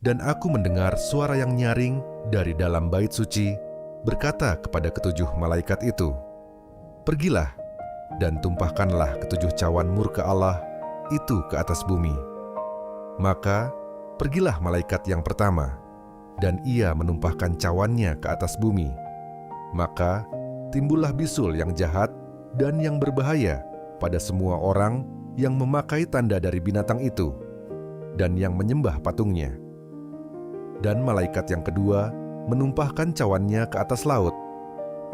Dan aku mendengar suara yang nyaring dari dalam bait suci berkata kepada ketujuh malaikat itu, "Pergilah dan tumpahkanlah ketujuh cawan murka Allah itu ke atas bumi." Maka pergilah malaikat yang pertama, dan ia menumpahkan cawannya ke atas bumi. Maka timbullah bisul yang jahat dan yang berbahaya pada semua orang yang memakai tanda dari binatang itu dan yang menyembah patungnya. Dan malaikat yang kedua menumpahkan cawannya ke atas laut.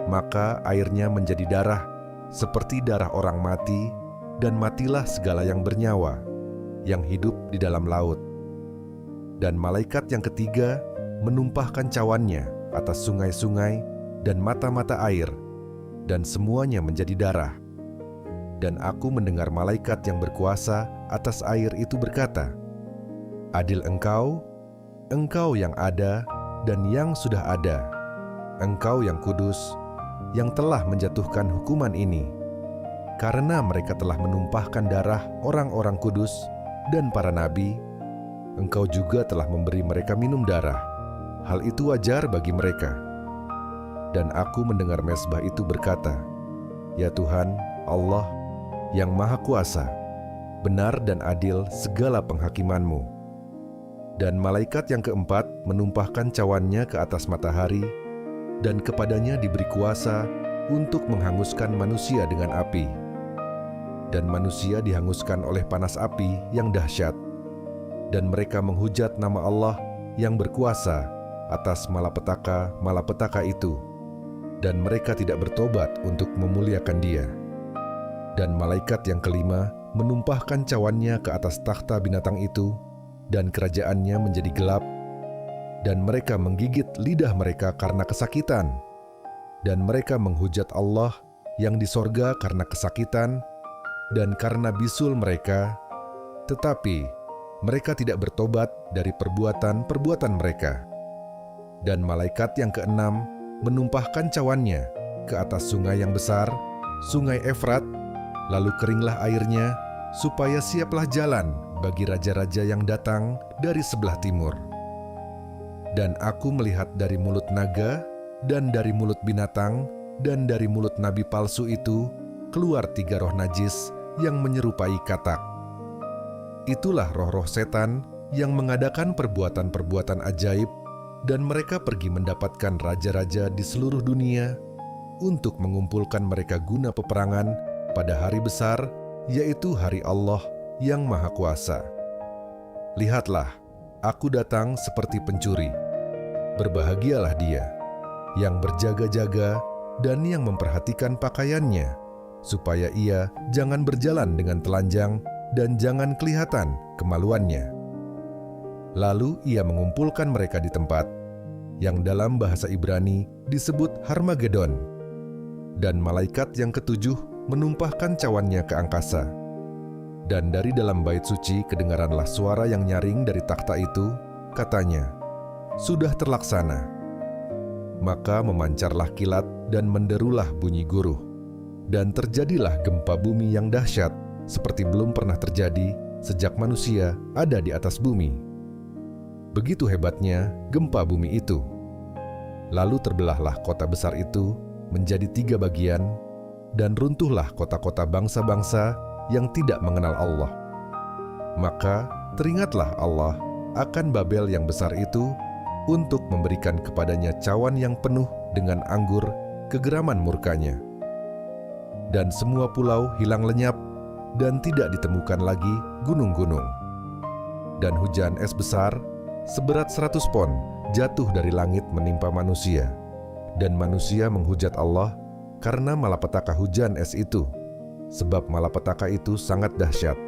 Maka airnya menjadi darah seperti darah orang mati, dan matilah segala yang bernyawa yang hidup di dalam laut. Dan malaikat yang ketiga menumpahkan cawannya atas sungai-sungai dan mata-mata air, dan semuanya menjadi darah. Dan aku mendengar malaikat yang berkuasa atas air itu berkata, "Adil Engkau, Engkau yang ada dan yang sudah ada, Engkau yang kudus, yang telah menjatuhkan hukuman ini, karena mereka telah menumpahkan darah orang-orang kudus dan para nabi. Engkau juga telah memberi mereka minum darah. Hal itu wajar bagi mereka." Dan aku mendengar mezbah itu berkata, "Ya Tuhan, Allah yang Maha Kuasa, benar dan adil segala penghakiman-Mu." Dan malaikat yang keempat menumpahkan cawannya ke atas matahari, dan kepadanya diberi kuasa untuk menghanguskan manusia dengan api. Dan manusia dihanguskan oleh panas api yang dahsyat, dan mereka menghujat nama Allah yang berkuasa atas malapetaka itu, dan mereka tidak bertobat untuk memuliakan Dia. Dan malaikat yang kelima menumpahkan cawannya ke atas takhta binatang itu, dan kerajaannya menjadi gelap, dan mereka menggigit lidah mereka karena kesakitan, dan mereka menghujat Allah yang di sorga karena kesakitan dan karena bisul mereka, tetapi mereka tidak bertobat dari perbuatan-perbuatan mereka. Dan malaikat yang keenam menumpahkan cawannya ke atas sungai yang besar, sungai Efrat, lalu keringlah airnya, supaya siaplah jalan bagi raja-raja yang datang dari sebelah timur. Dan aku melihat dari mulut naga, dan dari mulut binatang, dan dari mulut nabi palsu itu, keluar 3 roh najis yang menyerupai katak. Itulah roh-roh setan yang mengadakan perbuatan-perbuatan ajaib, dan mereka pergi mendapatkan raja-raja di seluruh dunia untuk mengumpulkan mereka guna peperangan pada hari besar, yaitu hari Allah yang Maha Kuasa. Lihatlah, aku datang seperti pencuri. Berbahagialah dia yang berjaga-jaga dan yang memperhatikan pakaiannya, supaya ia jangan berjalan dengan telanjang dan jangan kelihatan kemaluannya. Lalu ia mengumpulkan mereka di tempat yang dalam bahasa Ibrani disebut Harmagedon. Dan malaikat yang ketujuh menumpahkan cawannya ke angkasa. Dan dari dalam bait suci kedengaranlah suara yang nyaring dari takhta itu, katanya, "Sudah terlaksana." Maka memancarlah kilat dan menderulah bunyi guruh, dan terjadilah gempa bumi yang dahsyat seperti belum pernah terjadi sejak manusia ada di atas bumi. Begitu hebatnya gempa bumi itu. Lalu terbelahlah kota besar itu menjadi 3 bagian, dan runtuhlah kota-kota bangsa-bangsa yang tidak mengenal Allah. Maka teringatlah Allah akan Babel yang besar itu untuk memberikan kepadanya cawan yang penuh dengan anggur kegeraman murkanya. Dan semua pulau hilang lenyap, dan tidak ditemukan lagi gunung-gunung. Dan hujan es besar seberat 100 pon jatuh dari langit menimpa manusia, dan manusia menghujat Allah karena malapetaka hujan es itu, sebab malapetaka itu sangat dahsyat.